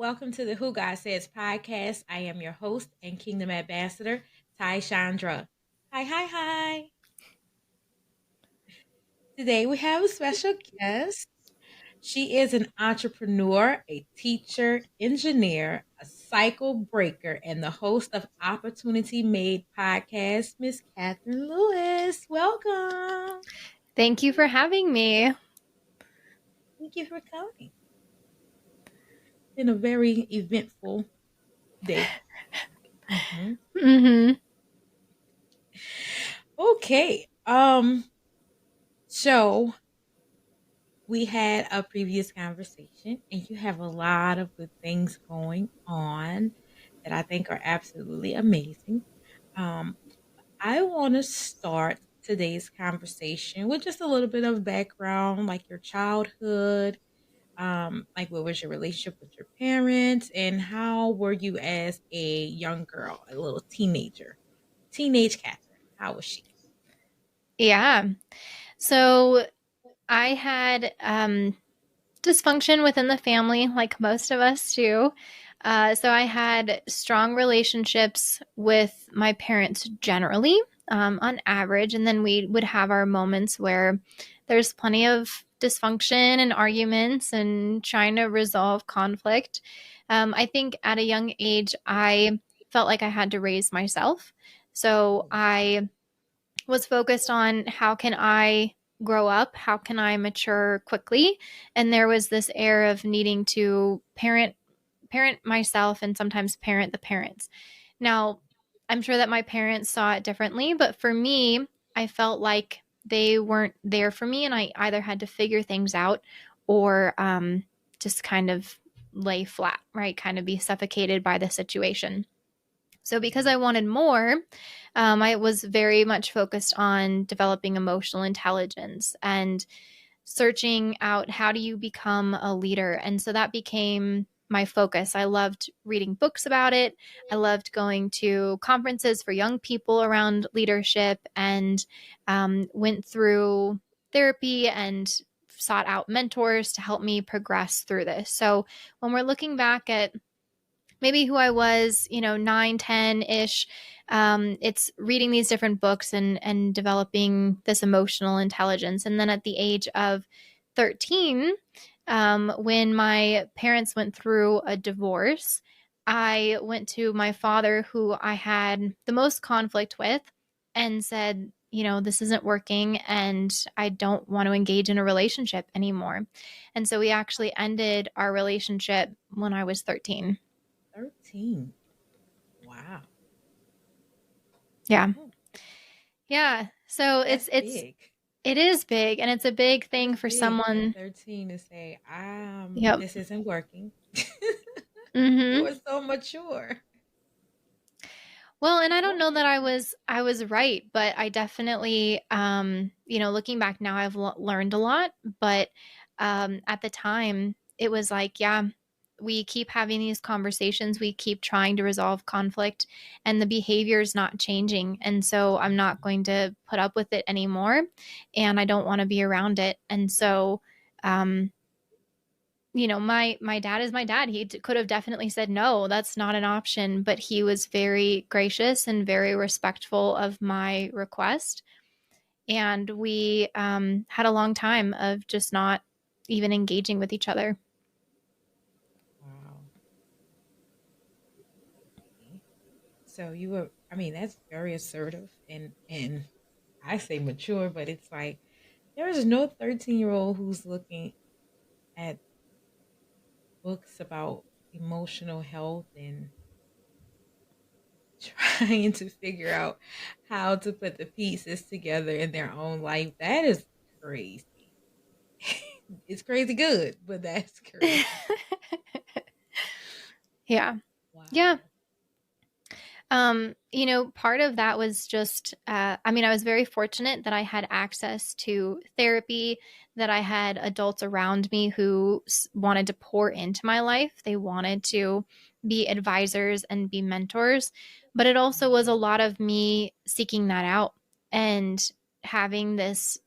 Welcome to the Who God Says podcast. I am your host and Kingdom Ambassador, Ty-Shaun-Dra. Hi. Today we have a special guest. She is an entrepreneur, a teacher, engineer, a cycle breaker, and the host of Opportunity Made podcast, Miss Katherine Lewis. Welcome. Thank you for having me. Thank you for coming. Been a very eventful day. Okay. So we had a previous conversation, and you have a lot of good things going on that I think are absolutely amazing. Um, I want to start today's conversation with just a little bit of background, like your childhood, like what was your relationship with your parents, and how were you as a young girl, a little teenager, teenage Catherine? How was she? Yeah. So I had dysfunction within the family, like most of us do. So I had strong relationships with my parents generally, on average. And then we would have our moments where there's plenty of dysfunction and arguments and trying to resolve conflict. I think at a young age, I felt like I had to raise myself. So I was focused on how can I grow up? How can I mature quickly? And there was this air of needing to parent myself and sometimes parent the parents. Now, I'm sure that my parents saw it differently, but for me, I felt like they weren't there for me, and I either had to figure things out or just kind of lay flat, right? Kind of be suffocated by the situation. So, because I wanted more, I was very much focused on developing emotional intelligence and searching out how do you become a leader. And so that became my focus. I loved reading books about it. I loved going to conferences for young people around leadership, and went through therapy and sought out mentors to help me progress through this. So when we're looking back at maybe who I was, 9, 10-ish. It's reading these different books and developing this emotional intelligence. And then at the age of 13, when my parents went through a divorce, I went to my father, who I had the most conflict with, and said, this isn't working and I don't want to engage in a relationship anymore. And so we actually ended our relationship when I was 13. 13. Wow. Yeah. Yeah. So That's big. it is big, and it's a big thing That's for big someone. at 13 to say, Yep. this isn't working. You Mm-hmm. were so mature. Well, and I don't know that I was right, but I definitely, looking back now, I've learned a lot. But at the time, it was like, yeah, we keep having these conversations, we keep trying to resolve conflict, and the behavior is not changing. And so I'm not going to put up with it anymore, and I don't want to be around it. And so, um, my dad is my dad. He could have definitely said, no, that's not an option, but he was very gracious and very respectful of my request. And we had a long time of just not even engaging with each other. Wow. So you were, that's very assertive and I say mature, but it's like there is no 13-year-old who's looking at books about emotional health and trying to figure out how to put the pieces together in their own life. That is crazy. It's crazy good, but that's crazy. Yeah. Wow. Yeah. Part of that was just, I was very fortunate that I had access to therapy, that I had adults around me who wanted to pour into my life. They wanted to be advisors and be mentors. But it also was a lot of me seeking that out and having this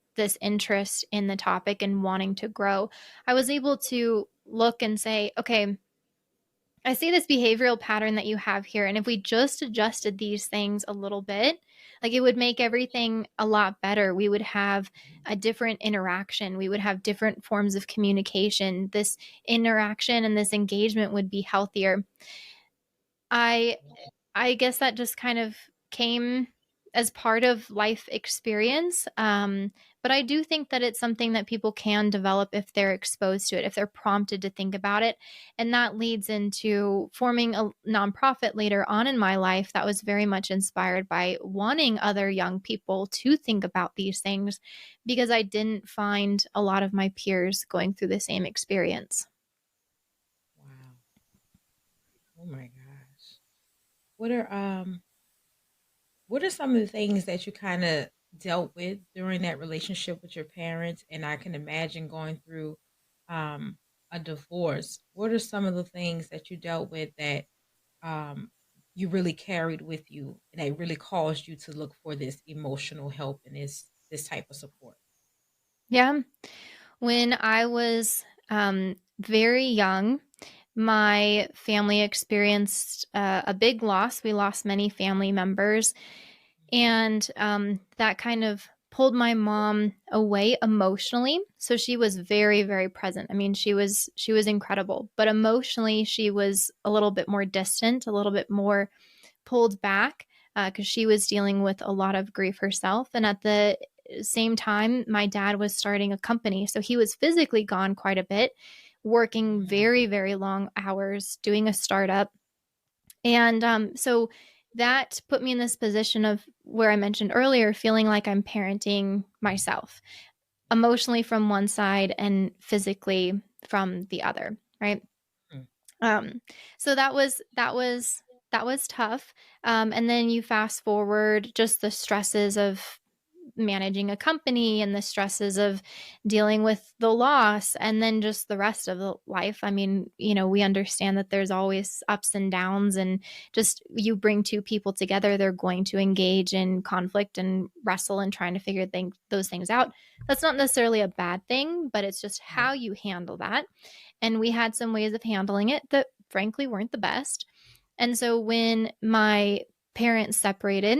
interest in the topic and wanting to grow. I was able to look and say, okay, I see this behavioral pattern that you have here. And if we just adjusted these things a little bit, like it would make everything a lot better. We would have a different interaction. We would have different forms of communication. This interaction and this engagement would be healthier. I I guess that just kind of came as part of life experience. But I do think that it's something that people can develop if they're exposed to it, if they're prompted to think about it. And that leads into forming a nonprofit later on in my life that was very much inspired by wanting other young people to think about these things because I didn't find a lot of my peers going through the same experience. Wow. Oh my gosh. What are um what are some of the things that you kind of dealt with during that relationship with your parents? And I can imagine going through um a divorce. What are some of the things that you dealt with that um you really carried with you and that really caused you to look for this emotional help and this type of support? Yeah. When I was very young, my family experienced a big loss. We lost many family members, and that kind of pulled my mom away emotionally. So she was very, very present. I mean, she was incredible, but emotionally, she was a little bit more distant, a little bit more pulled back because she was dealing with a lot of grief herself. And at the same time, my dad was starting a company. So he was physically gone quite a bit, working Mhm. very, very long hours, doing a startup. And so that put me in this position of where I mentioned earlier, feeling like I'm parenting myself emotionally from one side and physically from the other, right? Mm. Um, so that was tough. And then you fast forward just the stresses of managing a company and the stresses of dealing with the loss and then just the rest of the life. I mean, we understand that there's always ups and downs and just you bring two people together, they're going to engage in conflict and wrestle and trying to figure those things out. That's not necessarily a bad thing, but it's just how Right. you handle that. And we had some ways of handling it that frankly weren't the best. And so when my parents separated,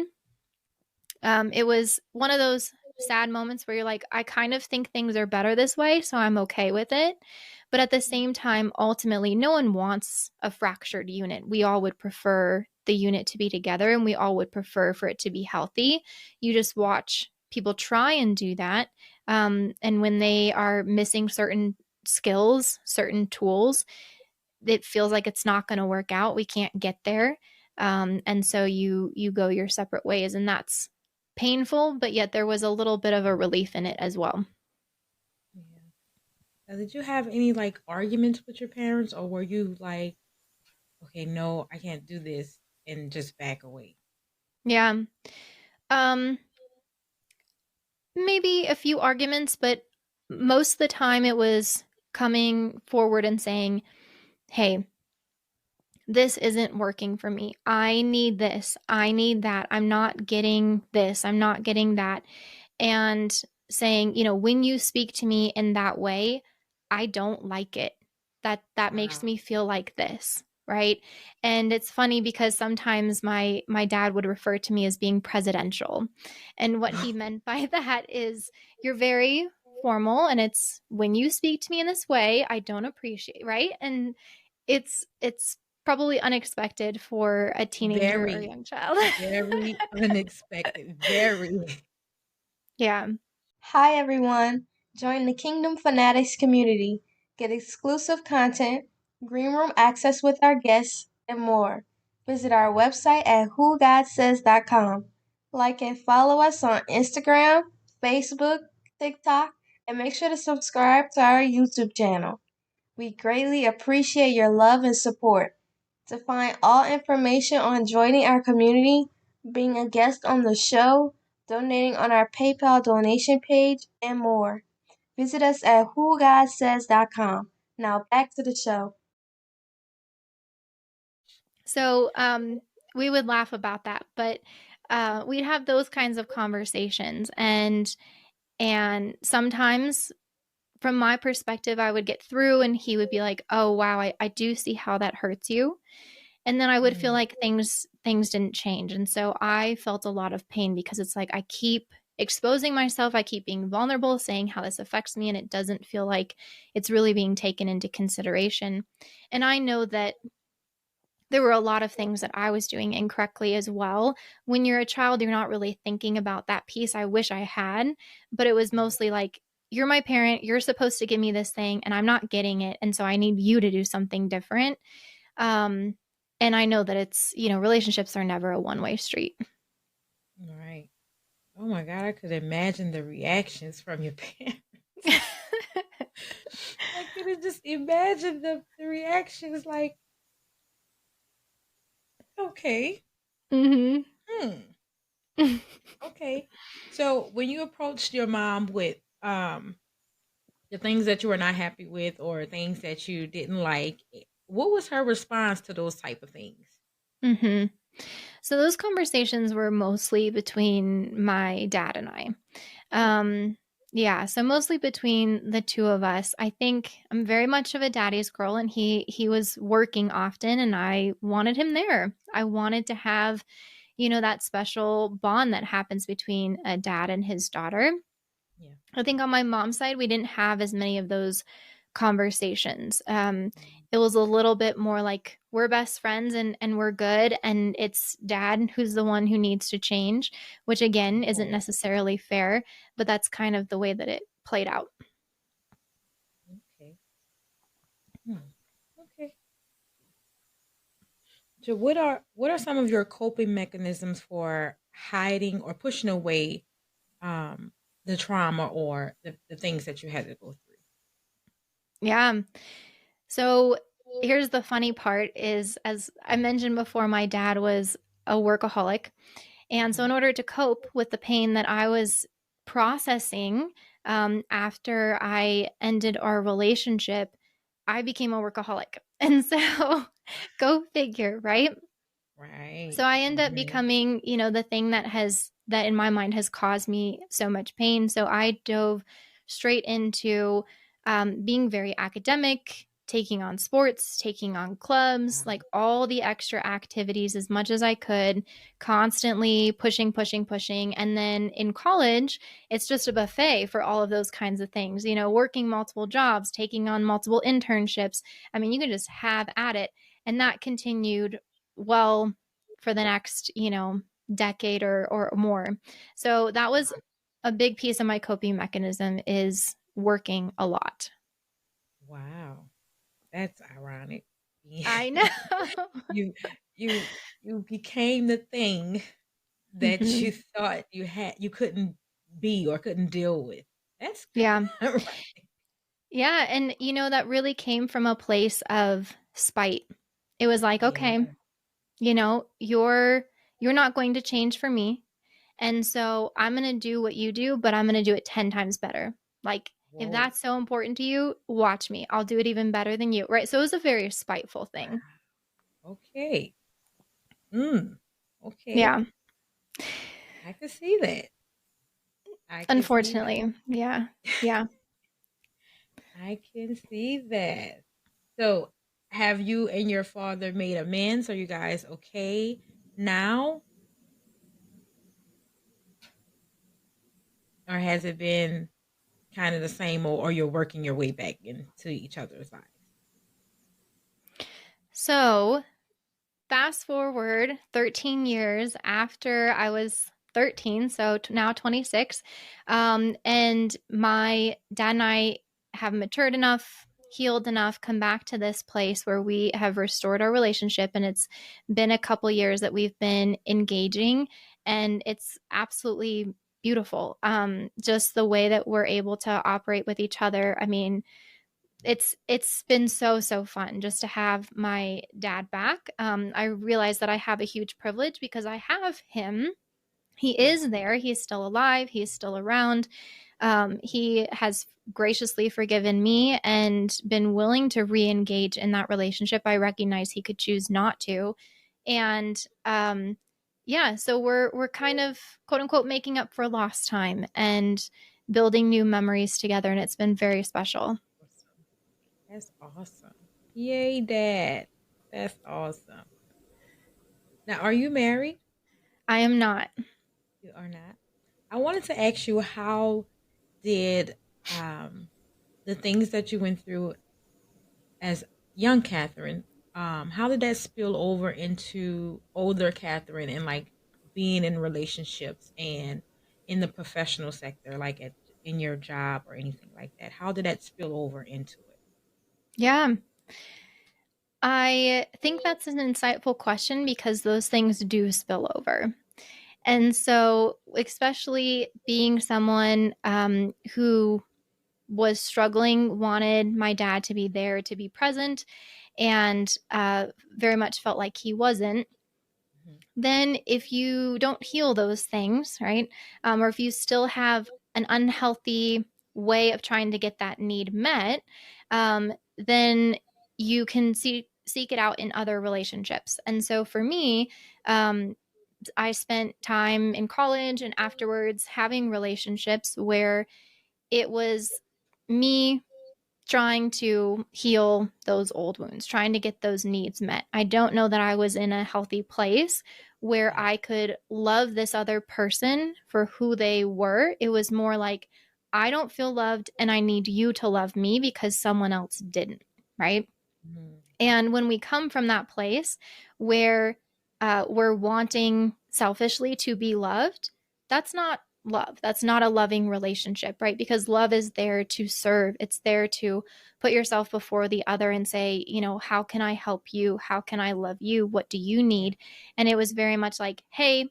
it was one of those sad moments where you're like, I kind of think things are better this way, so I'm okay with it. But at the same time, ultimately, no one wants a fractured unit. We all would prefer the unit to be together and we all would prefer for it to be healthy. You just watch people try and do that. And when they are missing certain skills, certain tools, it feels like it's not going to work out. We can't get there. And so you go your separate ways, and that's painful, but yet there was a little bit of a relief in it as well. Yeah. Now, did you have any like arguments with your parents, or were you like, okay, no, I can't do this, and just back away? Yeah. Um, Maybe a few arguments, but most of the time it was coming forward and saying, "Hey, this isn't working for me. I need this. I need that. I'm not getting this. I'm not getting that." And saying, when you speak to me in that way, I don't like it. That makes Wow. me feel like this, right? And it's funny because sometimes my dad would refer to me as being presidential. And what he meant by that is you're very formal and it's when you speak to me in this way, I don't appreciate, right? And it's probably unexpected for a teenager or a Very, young child. very unexpected. Very. Yeah. Hi everyone! Join the Kingdom Fanatics community. Get exclusive content, green room access with our guests, and more. Visit our website at whogodsays.com. Like and follow us on Instagram, Facebook, TikTok, and make sure to subscribe to our YouTube channel. We greatly appreciate your love and support. To find all information on joining our community, being a guest on the show, donating on our PayPal donation page, and more, visit us at whogodsays.com. Now back to the show. So we would laugh about that, but we'd have those kinds of conversations, and sometimes from my perspective, I would get through and he would be like, oh, wow, I do see how that hurts you. And then I would feel Mm, like things didn't change. And so I felt a lot of pain because it's like I keep exposing myself, I keep being vulnerable, saying how this affects me, and it doesn't feel like it's really being taken into consideration. And I know that there were a lot of things that I was doing incorrectly as well. When you're a child, you're not really thinking about that piece. I wish I had, but it was mostly like, you're my parent, you're supposed to give me this thing, and I'm not getting it. And so I need you to do something different. Um, and I know that it's, relationships are never a one way street. right. Oh my God, I could imagine the reactions from your parents. I could have just imagined the reactions like, okay, hmm hmm, okay. So when you approached your mom with the things that you were not happy with or things that you didn't like, what was her response to those type of things? hmm So those conversations were mostly between my dad and I. Okay. Yeah, so mostly between the two of us. I think I'm very much of a daddy's girl, and he was working often, and I wanted him there. I wanted to have, that special bond that happens between a dad and his daughter. Yeah. I think on my mom's side, we didn't have as many of those conversations. Mm, It was a little bit more like we're best friends and we're good, and it's dad who's the one who needs to change, which again isn't oh, necessarily fair, but that's kind of the way that it played out. okay. Hmm. Okay. So what are some of your coping mechanisms for hiding or pushing away um the trauma or the things that you had to go through? Yeah. So here's the funny part is, as I mentioned before, my dad was a workaholic. And so, Mhm. in order to cope with the pain that I was processing after I ended our relationship, I became a workaholic. And so, go figure, right? Right. So I end up Mhm. becoming, the thing that in my mind has caused me so much pain. So I dove straight into being very academic, taking on sports, taking on clubs, Wow. like all the extra activities as much as I could, constantly pushing, pushing, pushing. And then in college, it's just a buffet for all of those kinds of things, working multiple jobs, taking on multiple internships. I mean, you can just have at it. And that continued well for the next, decade or more. So that was a big piece of my coping mechanism is working a lot. Wow. That's ironic. I know. you you you became the thing that hmm you thought you couldn't be or couldn't deal with. That's Yeah. right. Yeah. And, that really came from a place of spite. It was like, okay, Yeah. you're not going to change for me. And so I'm going to do what you do, but I'm going to do it 10 times better. Like, if Whoa. that's so important to you, watch me. I'll do it even better than you. Right. So it was a very spiteful thing. Wow. Okay. Mm. Okay. Yeah. I can see that. I can see Unfortunately. Yeah. that. Yeah. I can see that. So, have you and your father made amends? Are you guys okay now? Or has it been kind of the same, or you're working your way back into each other's lives? So fast forward 13 years after I was 13, so now 26. And my dad and I have matured enough, healed enough, come back to this place where we have restored our relationship. And it's been a couple years that we've been engaging, and it's absolutely beautiful. Just the way that we're able to operate with each other. I mean, it's been so fun just to have my dad back. I realize that I have a huge privilege because I have him. He Yeah. is there. He's still alive. He's still around. He has graciously forgiven me and been willing to re-engage in that relationship. I recognize he could choose not to, and yeah, so we're kind of quote unquote making up for lost time, and building new memories together, and it's been very special. Awesome. That's awesome. Yay, Dad. That's awesome. Now, are you married? I am not. You are not. I wanted to ask you, how did um, the things that you went through as young Catherine, how did that spill over into older Catherine and like being in relationships and in the professional sector, like in your job or anything like that? How did that spill over into it? Yeah. I think that's an insightful question because those things do spill over. And so, especially being someone who was struggling, wanted my dad to be there, to be present, and very much felt like he wasn't, Mhm. then if you don't heal those things, right, or if you still have an unhealthy way of trying to get that need met, then you can seek it out in other relationships. And so for me, um, I spent time in college and afterwards having relationships where it was me trying to heal those old wounds, trying to get those needs met. I don't know that I was in a healthy place where Yeah. I could love this other person for who they were. It was more like, I don't feel loved and I need you to love me because someone else didn't, right? Mhm. And when we come from that place where we're wanting selfishly to be loved, that's not love. That's not a loving relationship, right? Because love is there to serve, it's there to put yourself before the other and say, you know, how can I help you? How can I love you? What do you Yeah. need? And it was very much like, hey,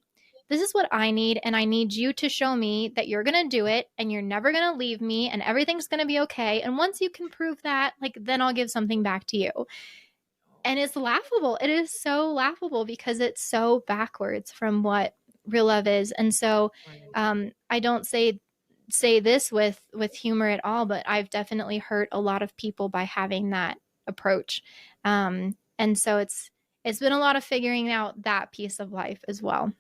this is what I need, and I need you to show me that you're going to do it and you're never going to leave me and everything's going to be okay. And once you can prove that, like, then I'll give something back to you. Oh, And it's laughable. It is so laughable because it's so backwards from what real love is. And so right. I don't say this with humor at all, but I've definitely hurt a lot of people by having that approach. And so it's been a lot of figuring out that piece of life as well.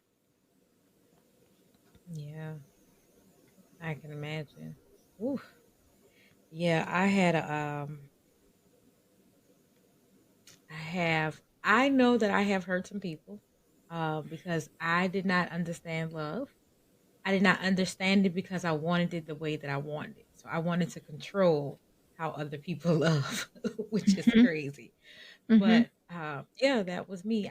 Yeah, I can imagine. Oof. Yeah, I had a I know that I have hurt some people because I did not understand love. I did not understand it because I wanted it the way that I wanted it. So I wanted to control how other people love, which is Hmm. crazy. Hmm. But yeah, that was me.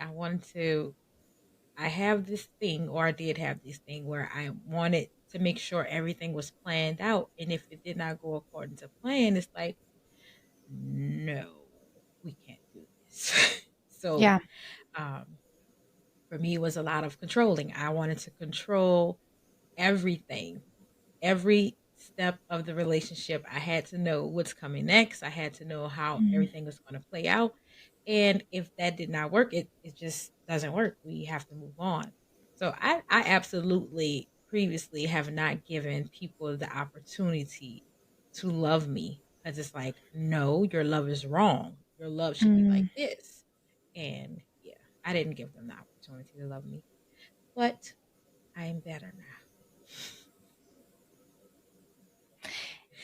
I have this thing, or I did have this thing where I wanted to make sure everything was planned out. And if it did not go according to plan, it's like, no, we can't do this. So Yeah. um, for me, it was a lot of controlling. I wanted to control everything, every step of the relationship. I had to know what's coming next. I had to know how Mm. everything was going to play out. And if that did not work, it just doesn't work. We have to move on. So I absolutely previously have not given people the opportunity to love me, because it's like, no, your love is wrong. Your love should be like Mm. this. And yeah, I didn't give them the opportunity to love me. But I am better now.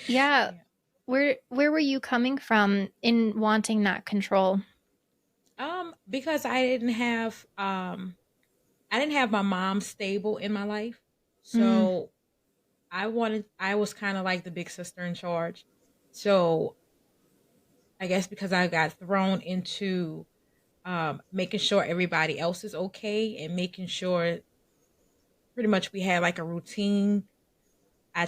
Yeah. Yeah. Where were you coming from in wanting that control? Because I didn't have my mom stable in my life. Mm. So I was kind of like the big sister in charge. So I guess because I got thrown into making sure everybody else is okay and making sure pretty much we had like a routine. I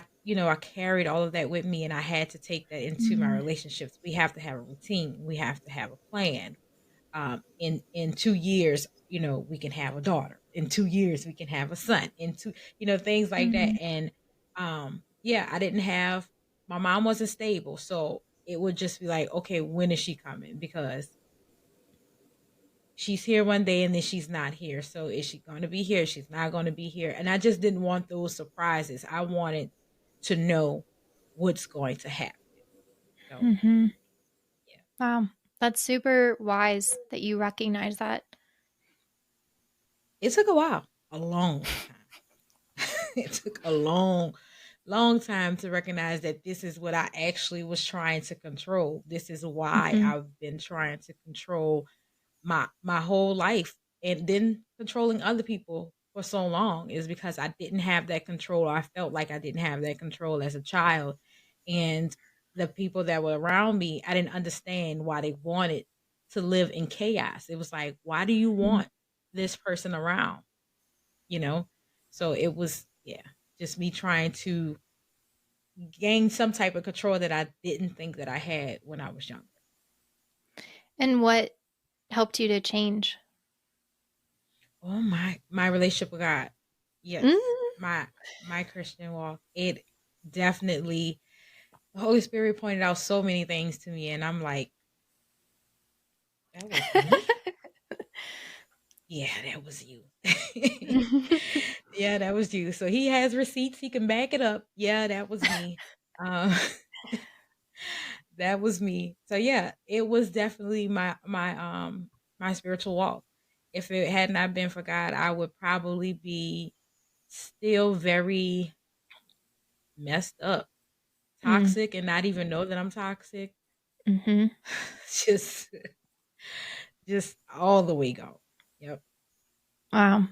carried all of that with me, and I had to take that into my Mm. relationships. We have to have a routine. We have to have a plan. In 2 years, we can have a daughter. In 2 years, we can have a son. In two, things like that. Mhm. And yeah, I didn't have my mom wasn't stable, so it would just be like, okay, when is she coming? Because she's here one day and then she's not here. So is she going to be here? She's not going to be here. And I just didn't want those surprises. I wanted to know what's going to happen. So Mhm. yeah, Wow. That's super wise that you recognize that. it took a while, a long time. It took a long long time to recognize that this is what I actually was trying to control. This is why Mhm. I've been trying to control my whole life, and then controlling other people for so long is because I didn't have that control. I felt like I didn't have that control as a child, and the people that were around me, I didn't understand why they wanted to live in chaos. It was like, why do you Mhm. want this person around? You know? So it was, yeah, just me trying to gain some type of control that I didn't think that I had when I was younger. And what helped you to change? Oh my relationship with God. Yes. Mm. My Christian walk. It definitely, the Holy Spirit pointed out so many things to me, and I'm like, that was me? Yeah, that was you. Yeah, that was you. So he has receipts, he can back it up. Yeah, that was me. Um that was me. So yeah, it was definitely my spiritual walk. If it had not been for God, I would probably be still very messed up, Mm. toxic, and not even know that I'm toxic. Mhm. just just all the way gone. Yep. Wow.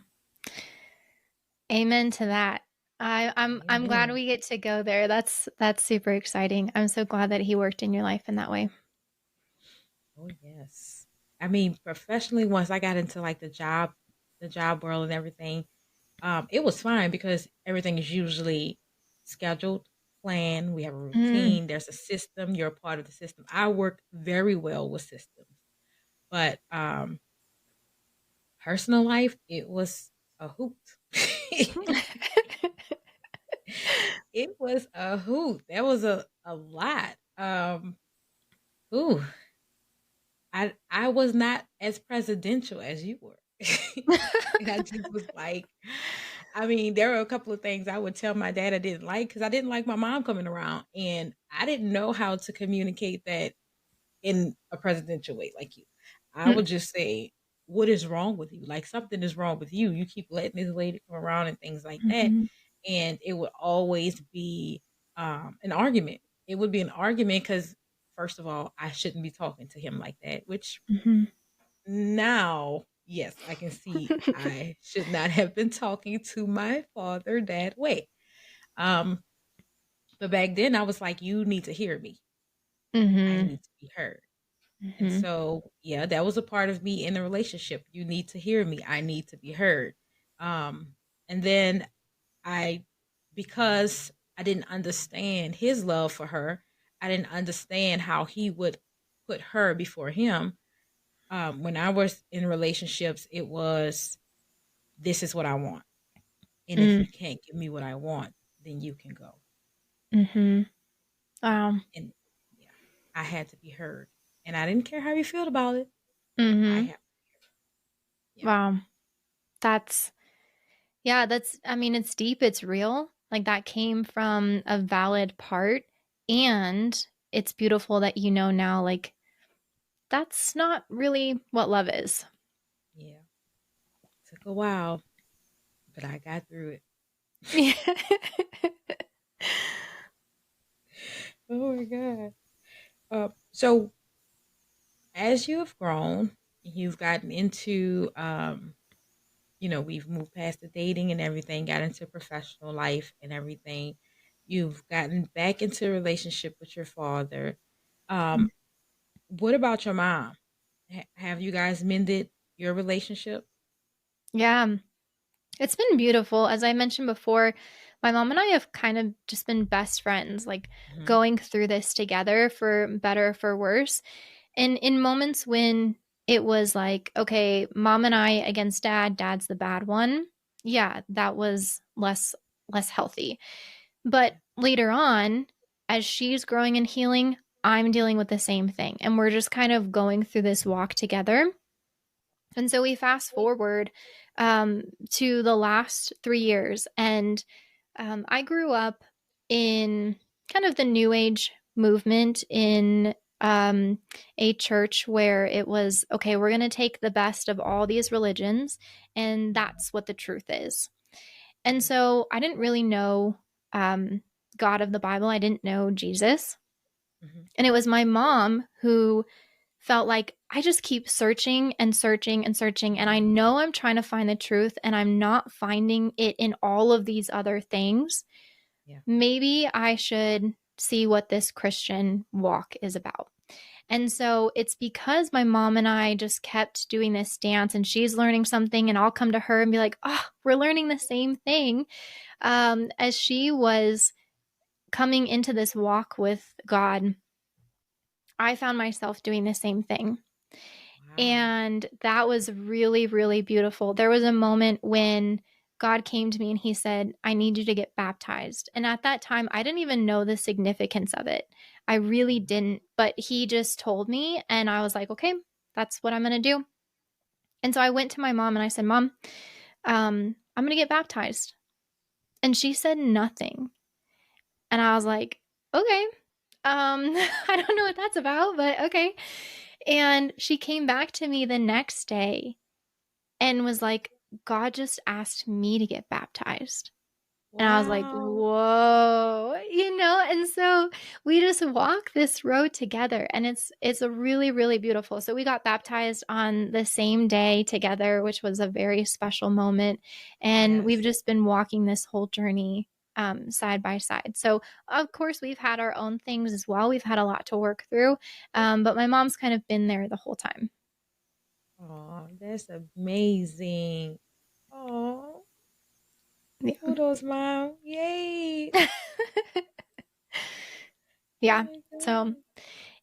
Amen to that. I'm glad Amen. we get to go there. That's super exciting. I'm so glad that he worked in your life in that way. Oh yes. I mean, professionally, once I got into like the job world and everything, it was fine because everything is usually scheduled, planned. We have a Mm. routine. There's a system. You're a part of the system. I work very well with systems, but personal life, it was a hoot. It was a hoot. That was a lot. Ooh, I was not as presidential as you were. And I just was like, I mean, there were a couple of things I would tell my dad I didn't like because I didn't like my mom coming around, and I didn't know how to communicate that in a presidential way like you. I Mm. would just say, "What is wrong with you? Like something is wrong with you. You keep letting this lady come around and things like that." Mhm. And it would always be an argument. It would be an argument because, first of all, I shouldn't be talking to him like that. Which Mhm. now, yes, I can see I should not have been talking to my father that way. Um, but back then, I was like, "You need to hear me. I Mhm. need to be heard." And Mhm. so, yeah, that was a part of me in the relationship. You need to hear me. I need to be heard. And then I, because I didn't understand his love for her, I didn't understand how he would put her before him. When I was in relationships, it was, this is what I want. And if Mm. you can't give me what I want, then you can go. Mhm. Wow. And yeah, I had to be heard. And I didn't care how you felt about it. I Mhm. have, yeah. Wow. That's yeah, that's I mean, it's deep, it's real. Like that came from a valid part, and it's beautiful that you know now like that's not really what love is. Yeah. Took a while, but I got through it. Yeah. Oh my God. So as you have grown, you've gotten into, we've moved past the dating and everything, got into professional life and everything. You've gotten back into a relationship with your father. Um, what about your mom? Have you guys mended your relationship? Yeah. It's been beautiful. As I mentioned before, my mom and I have kind of just been best friends, like Hmm. going through this together for better, for worse. And in moments when it was like, okay, mom and I against dad, dad's the bad one. Yeah, that was less healthy. But later on, as she's growing and healing, I'm dealing with the same thing. And we're just kind of going through this walk together. And so we fast forward to the last 3 years. And I grew up in kind of the new age movement in a church where it was okay, we're going to take the best of all these religions, and that's what the truth is. And so I didn't really know. God of the Bible. I didn't know Jesus. Mhm. And it was my mom who felt like I just keep searching and searching and searching. And I know I'm trying to find the truth and I'm not finding it in all of these other things. Yeah. Maybe I should see what this Christian walk is about. And so it's because my mom and I just kept doing this dance, and she's learning something, and I'll come to her and be like, oh, we're learning the same thing. As she was coming into this walk with God, I found myself doing the same thing. Wow. And that was really, really beautiful. There was a moment when God came to me and he said, I need you to get baptized. And at that time, I didn't even know the significance of it. I really Mhm. didn't. But he just told me, and I was like, okay, that's what I'm going to do. And so I went to my mom and I said, Mom, I'm going to get baptized. And she said nothing. And I was like, okay, I don't know what that's about, but okay. And she came back to me the next day and was like, God just asked me to get baptized. And I was like, Wow. whoa, and so we just walk this road together, and it's a really, really beautiful. So we got baptized on the same day together, which was a very special moment. And we've Yes. just been walking this whole journey side by side. So of course we've had our own things as well. We've had a lot to work through. But my mom's kind of been there the whole time. Oh, that's amazing. Oh, Yeah. kudos, mom. Yay. Oh Yeah. my So God.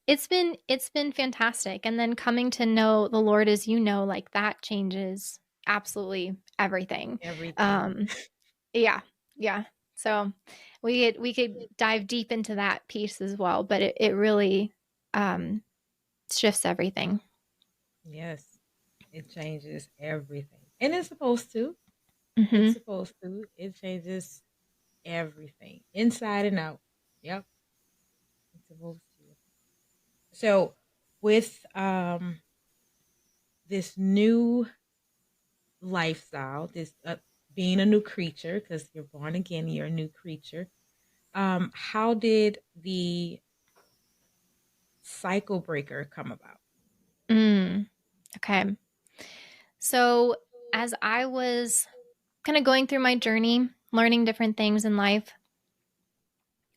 it's been fantastic. And then coming to know the Lord as you know, like that changes absolutely everything. Everything. Um, yeah, yeah. So we could dive deep into that piece as well, but it really um shifts everything. Yes. It changes everything. And it's supposed to. It's Hmm. supposed to. It changes everything. Inside and out. Yep. It's supposed to. So with this new lifestyle, this being a new creature, because you're born again, you're a new creature. How did the cycle breaker come about? Mm, okay. So as I was kind of going through my journey, learning different things in life,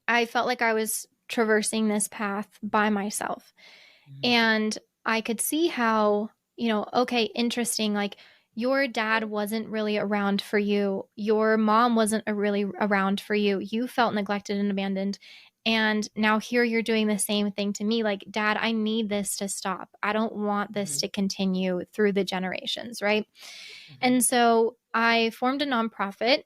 I felt like I was traversing this path by myself. Mhm. And I could see how, okay, interesting. Like your dad wasn't really around for you. Your mom wasn't really around for you. You felt neglected and abandoned. And now here you're doing the same thing to me. Like, Dad, I need this to stop. I don't want this Mhm. to continue through the generations. Right. Mhm. And so I formed a nonprofit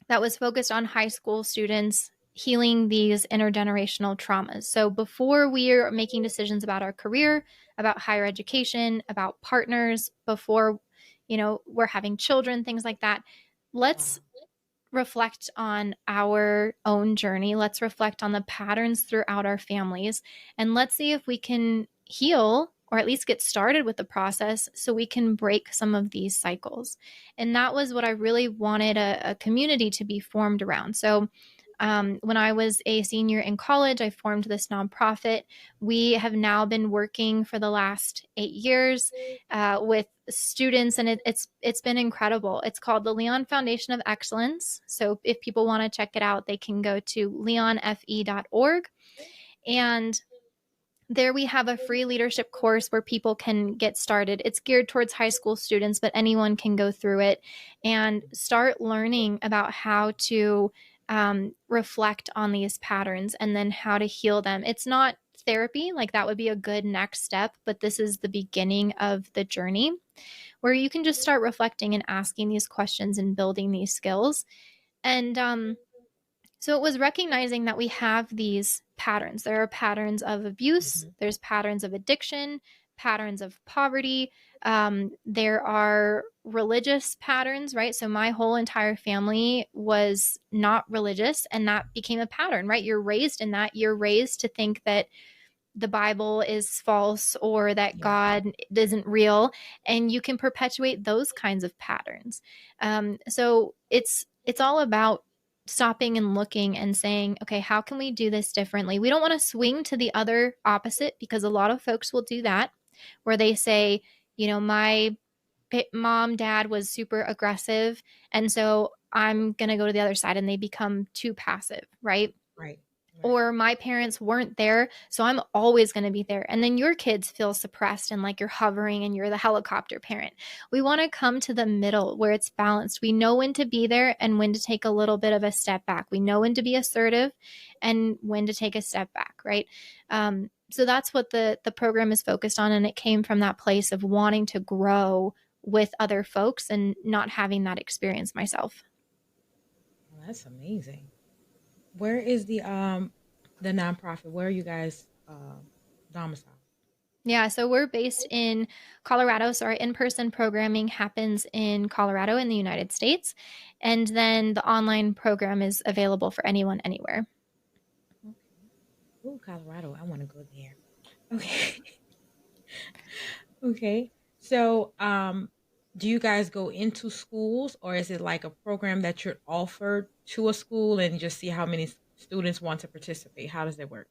that was focused on high school students healing these intergenerational traumas. So before we're making decisions about our career, about higher education, about partners, before we're having children, things like that, let's Wow. reflect on our own journey. Let's reflect on the patterns throughout our families, and let's see if we can heal or at least get started with the process so we can break some of these cycles. And that was what I really wanted a community to be formed around. So when I was a senior in college, I formed this nonprofit. We have now been working for the last 8 years with students, and it's been incredible. It's called the Leon Foundation of Excellence. So if people want to check it out, they can go to leonfe.org. And there we have a free leadership course where people can get started. It's geared towards high school students, but anyone can go through it and start learning about how to reflect on these patterns and then how to heal them. It's not therapy, like that would be a good next step, but this is the beginning of the journey where you can just start reflecting and asking these questions and building these skills. And so it was recognizing that we have these patterns. There are patterns of abuse, Mhm. there's patterns of addiction, patterns of poverty. There are religious patterns, right? So my whole entire family was not religious, and that became a pattern, right? You're raised in that. You're raised to think that the Bible is false or that Yeah. God isn't real, and you can perpetuate those kinds of patterns. So it's all about stopping and looking and saying, okay, how can we do this differently? We don't want to swing to the other opposite, because a lot of folks will do that, where they say, my mom, dad was super aggressive, and so I'm going to go to the other side, and they become too passive, right? Right. Right. Or my parents weren't there, so I'm always going to be there. And then your kids feel suppressed and like you're hovering and you're the helicopter parent. We want to come to the middle where it's balanced. We know when to be there and when to take a little bit of a step back. We know when to be assertive and when to take a step back, right? So that's what the program is focused on, and it came from that place of wanting to grow with other folks and not having that experience myself. Well, that's amazing. Where is the nonprofit? Where are you guys domiciled? Yeah, so we're based in Colorado. So our in person programming happens in Colorado in the United States. And then the online program is available for anyone, anywhere. Okay. Oh, Colorado. I want to go there. Okay. Okay. So, do you guys go into schools, or is it like a program that you're offered to a school and just see how many students want to participate? How does that work?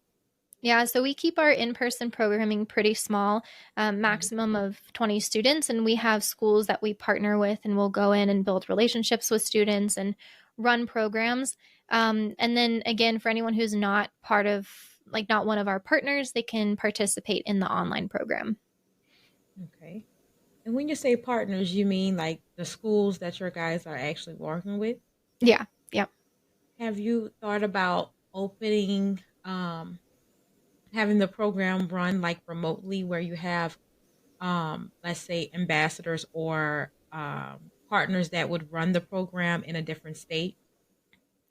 Yeah, so we keep our in person programming pretty small, Mhm. maximum of 20 students. And we have schools that we partner with, and we'll go in and build relationships with students and run programs. And then again, for anyone who's not part of, like, not one of our partners, they can participate in the online program. Okay. And when you say partners, you mean like the schools that your guys are actually working with? Yeah, yeah. Have you thought about opening, having the program run like remotely where you have, let's say, ambassadors or partners that would run the program in a different state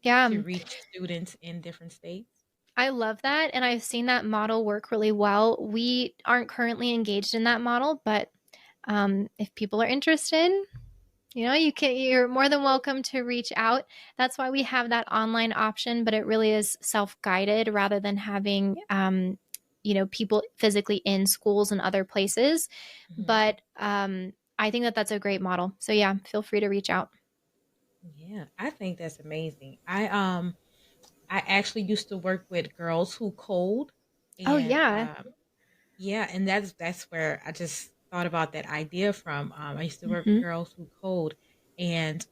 Yeah, to reach students in different states? I love that. And I've seen that model work really well. We aren't currently engaged in that model, but if people are interested, you're more than welcome to reach out. That's why we have that online option, but it really is self-guided rather than having, people physically in schools and other places. Mhm. But I think that that's a great model. So yeah, feel free to reach out. Yeah, I think that's amazing. I actually used to work with girls who code, Oh and yeah. yeah, and that's where I just thought about that idea from. I used to work with Hmm. girls who code, and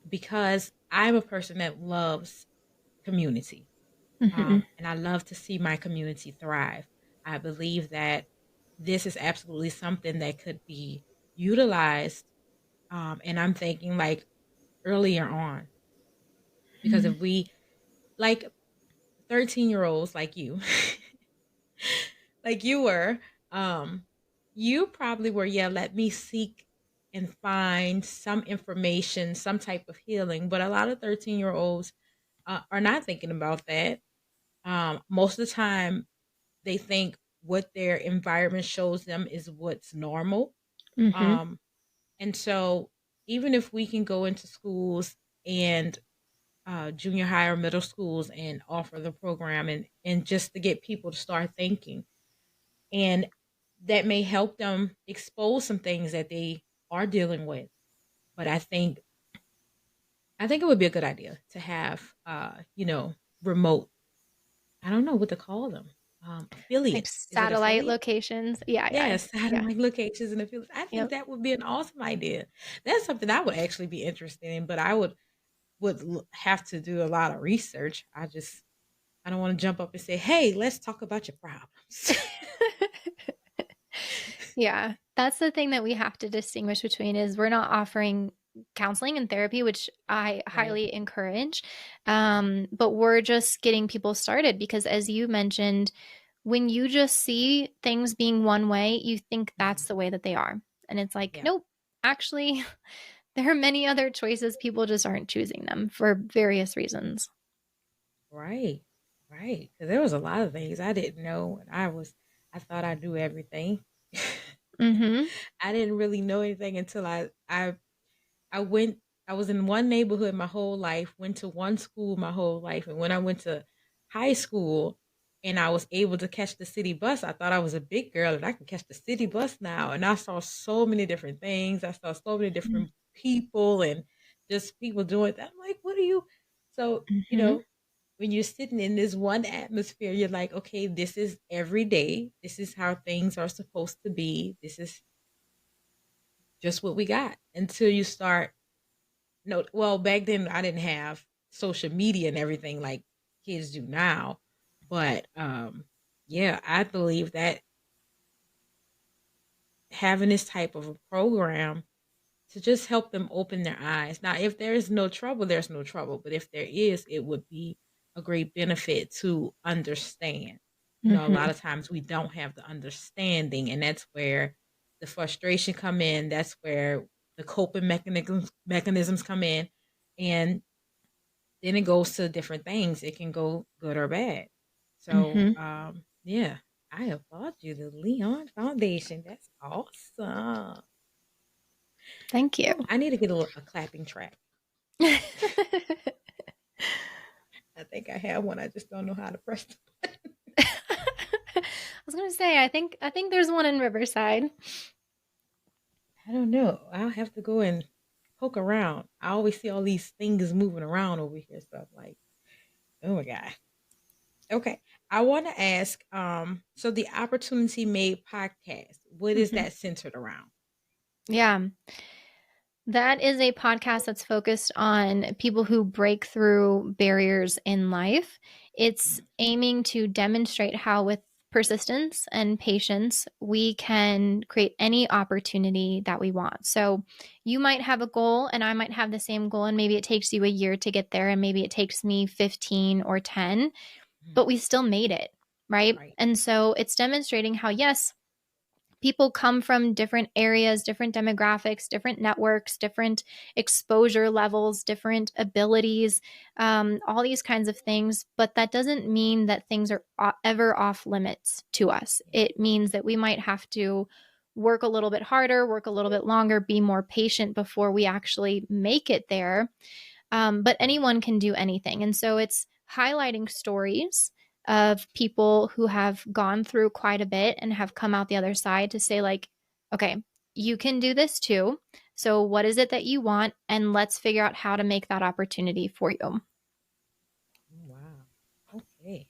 because I'm a person that loves community, Hmm. and I love to see my community thrive. I believe that this is absolutely something that could be utilized, and I'm thinking like earlier on, because if we like 13-year-olds like you, like you were, um, you probably were, yeah, let me seek and find some information, some type of healing. But a lot of 13-year-olds are not thinking about that. Most of the time, they think what their environment shows them is what's normal. Hmm. Um, and so, even if we can go into schools and junior high or middle schools and offer the program, and just to get people to start thinking, and that may help them expose some things that they are dealing with. But I think it would be a good idea to have remote, I don't know what to call them, Like affiliates. Is it satellite affiliate? locations. Yeah, yeah, Yes, yeah. satellite locations and affiliates. I think Yep. that would be an awesome idea. That's something I would actually be interested in, but I would have to do a lot of research. I don't want to jump up and say, "Hey, let's talk about your problems." Yeah, that's the thing that we have to distinguish between is we're not offering counseling and therapy, which I Right. highly encourage. But we're just getting people started because, as you mentioned, when you just see things being one way, you think that's Mhm. the way that they are. And it's like, Yeah. nope, actually, there are many other choices. People just aren't choosing them for various reasons. Right. Right. Because there was a lot of things I didn't know, and I thought I knew everything. Mm-hmm. I didn't really know anything until I went. I was in one neighborhood my whole life, went to one school my whole life, and when I went to high school and I was able to catch the city bus, I thought I was a big girl and I can catch the city bus now. And I saw so many different things. I saw so many different people and just people doing that. I'm like, what are you? So, Mm-hmm. when you're sitting in this one atmosphere, you're like, okay, this is every day. This is how things are supposed to be. This is just what we got until you start. No, well, back then I didn't have social media and everything like kids do now. But yeah, I believe that having this type of a program to just help them open their eyes. Now, if there is no trouble, there's no trouble. But if there is, it would be a great benefit to understand. A Mm-hmm. lot of times we don't have the understanding, and that's where the frustration come in. That's where the coping mechanisms come in, and then it goes to different things. It can go good or bad. So, Mm-hmm. yeah, I applaud you, the Leon Foundation. That's awesome. Thank you. Oh, I need to get a clapping track. I I think I have one. I just don't know how to press the button. was gonna say, I think there's one in Riverside. I don't know. I'll have to go and poke around. I always see all these things moving around over here. So I'm like, oh my God. Okay. I want to ask, so the Opportunity Made podcast, what is Mm-hmm. that centered around? Yeah. That is a podcast that's focused on people who break through barriers in life. It's aiming to demonstrate how, with persistence and patience, we can create any opportunity that we want. So, you might have a goal, and I might have the same goal, and maybe it takes you a year to get there, and maybe it takes me 15 or 10, Mhm. but we still made it, right? Right. And so, it's demonstrating how, yes, people come from different areas, different demographics, different networks, different exposure levels, different abilities, all these kinds of things. But that doesn't mean that things are ever off limits to us. Yeah. It means that we might have to work a little bit harder, work a little bit longer, be more patient before we actually make it there. But anyone can do anything. And so it's highlighting stories of people who have gone through quite a bit and have come out the other side to say, like, okay, you can do this too. So, what is it that you want? And let's figure out how to make that opportunity for you. Oh, wow. Okay.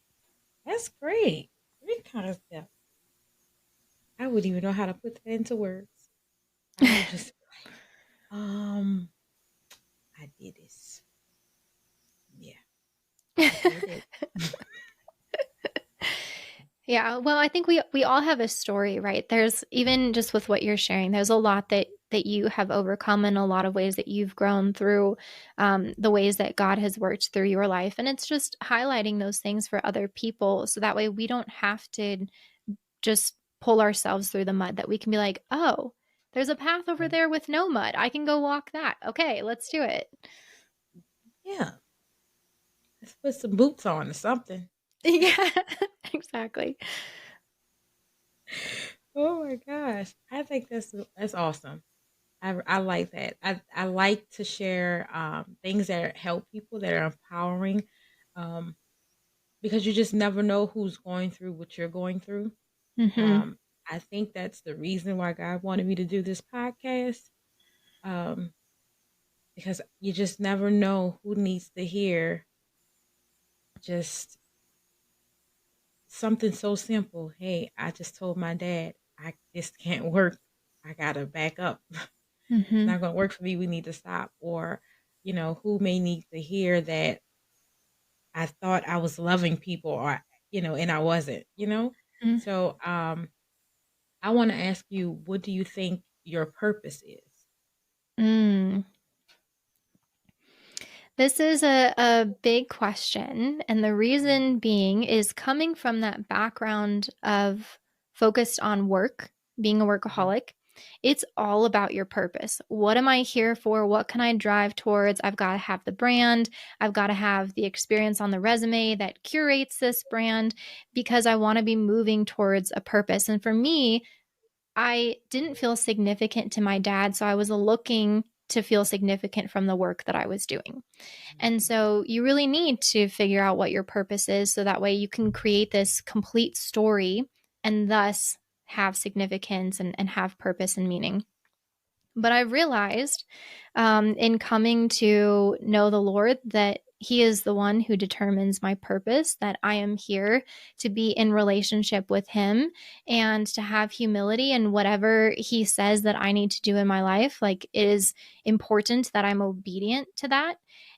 That's great. Great concept. I wouldn't even know how to put that into words. I would just, um, I did this. Yeah, I did it. Yeah, well, I think we all have a story, right? There's even just with what you're sharing, there's a lot that you have overcome and a lot of ways that you've grown through the ways that God has worked through your life, and it's just highlighting those things for other people, so that way we don't have to just pull ourselves through the mud. That we can be like, oh, there's a path over Right. there with no mud. I can go walk that. Okay, let's do it. Yeah, let's put some boots on or something. Yeah, exactly. Oh my gosh, I think that's awesome. I like that. I like to share things that help people that are empowering, um, because you just never know who's going through what you're going through. Mm-hmm. Um, I think that's the reason why God wanted me to do this podcast, um, because you just never know who needs to hear just something so simple. Hey, I just told my dad this can't work. I gotta back up. It's Mm-hmm. not gonna work for me. We need to stop. Or, who may need to hear that I thought I was loving people, or and I wasn't. So I want to ask you, what do you think your purpose is? Mm. This is a big question. And the Mm, reason being is coming from that background of focused on work, being a mhm, workaholic. It's all about your purpose. What am I here for? What can I drive towards? I've got to have the brand. I've got to have the experience on the resume that curates this brand because I want to be moving towards a purpose. And for me, I didn't feel significant to my dad. So I was looking to feel significant from the work that I was doing. And mhm. so you really need to figure out what your purpose is so that way you can create this complete story and thus have significance and have purpose and meaning. But I realized in coming to know the Lord that He is the one who determines my purpose, that I am here to be in relationship with Him and to have humility in whatever He says that I need to do in my life. Like, it is important that I'm obedient to that.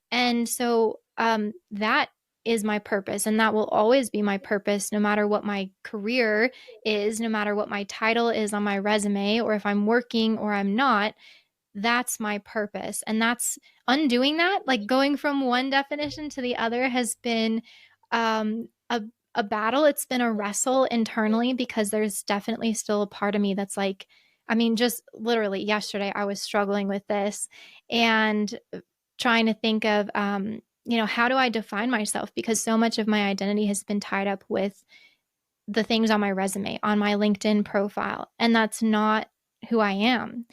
And so that is my purpose, and that will always be my purpose, no matter what my career is, no matter what my title is on my resume, or if I'm working or I'm not. That's my purpose. And that's undoing that, like going from one definition to the other, has been a battle. It's been a wrestle internally, because there's definitely still a part of me that's like, I mean, just literally yesterday, I was struggling with this and trying to think of, how do I define myself? Because so much of my identity has been tied up with the things on my resume, on my LinkedIn profile, and that's not who I am.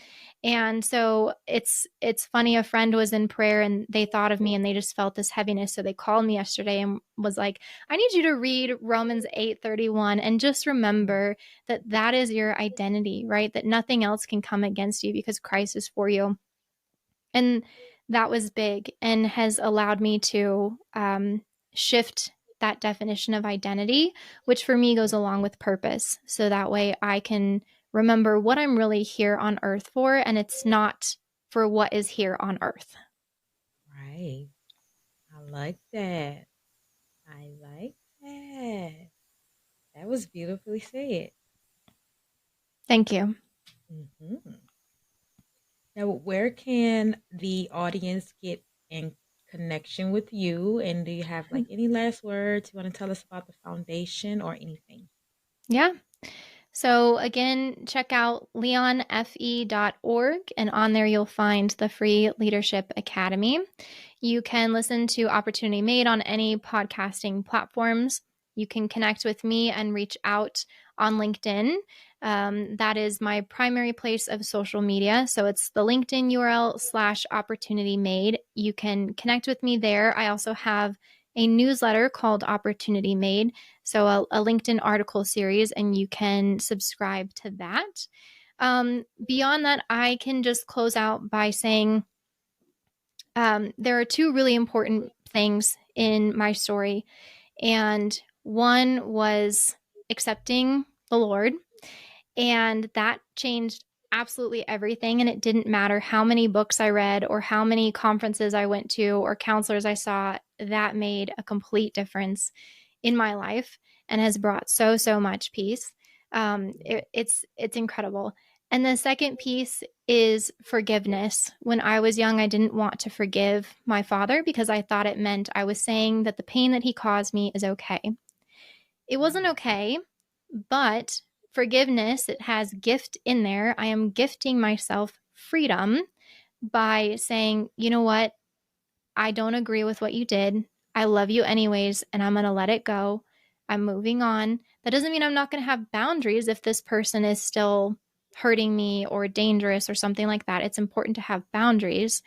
And so it's funny, a friend was in prayer and they thought of me and they just felt this heaviness. So they called me yesterday and was like, I need you to read Romans 8:31 and just remember that that is your identity, right? That nothing else can come against you because Christ is for you. And that was big and has allowed me to shift that definition of identity, which for me goes along with purpose. So that way I can remember what I'm really here on earth for, and it's not for what is here on earth. Right. I like that. I like that. That was beautifully said. Thank you. Mm-hmm. Now, where can the audience get in connection with you? And do you have like any last words you want to tell us about the foundation or anything? Yeah. So again, check out leonfe.org, and on there you'll find the free Leadership Academy. You can listen to Opportunity Made on any podcasting platforms. You can connect with me and reach out on LinkedIn. That is my primary place of social media. So it's the LinkedIn URL/Opportunity Made. You can connect with me there. I also have a newsletter called Opportunity Made, so a LinkedIn article series, and you can subscribe to that. Beyond that, I can just close out by saying there are two really important things in my story. And one was accepting the Lord, and that changed absolutely everything. And it didn't matter how many books I read or how many conferences I went to or counselors I saw, that made a complete difference in my life and has brought so much peace. It's incredible. And the second piece is forgiveness. When I was young, I didn't want to forgive my father because I thought it meant I was saying that the pain that he caused me is okay. It wasn't okay, but forgiveness, it has gift in there. I am gifting myself freedom by saying, you know what? I don't agree with what you did. I love you anyways, and I'm going to let it go. I'm moving on. That doesn't mean I'm not going to have boundaries if this person is still hurting me or dangerous or something like that. It's important to have boundaries,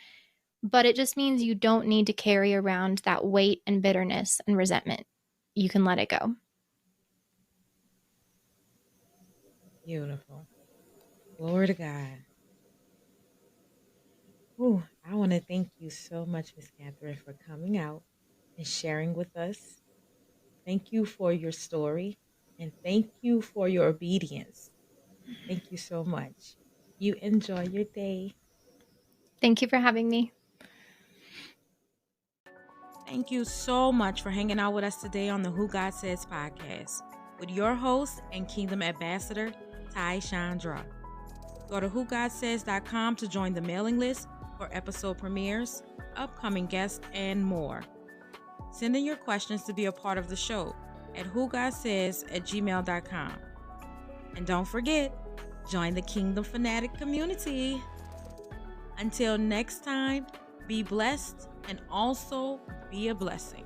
but it just means you don't need to carry around that weight and bitterness and resentment. You can let it go. Beautiful. Glory to God. Ooh, I want to thank you so much, Miss Katherine, for coming out and sharing with us. Thank you for your story, and thank you for your obedience. Thank you so much. You enjoy your day. Thank you for having me. Thank you so much for hanging out with us today on the Who God Says podcast with your host and Kingdom Ambassador, Ty-Shaun-Dra. Go to whogodsays.com to join the mailing list for episode premieres, upcoming guests, and more. Send in your questions to be a part of the show at whogodsays@gmail.com. And don't forget, join the Kingdom Fanatic community. Until next time, be blessed and also be a blessing.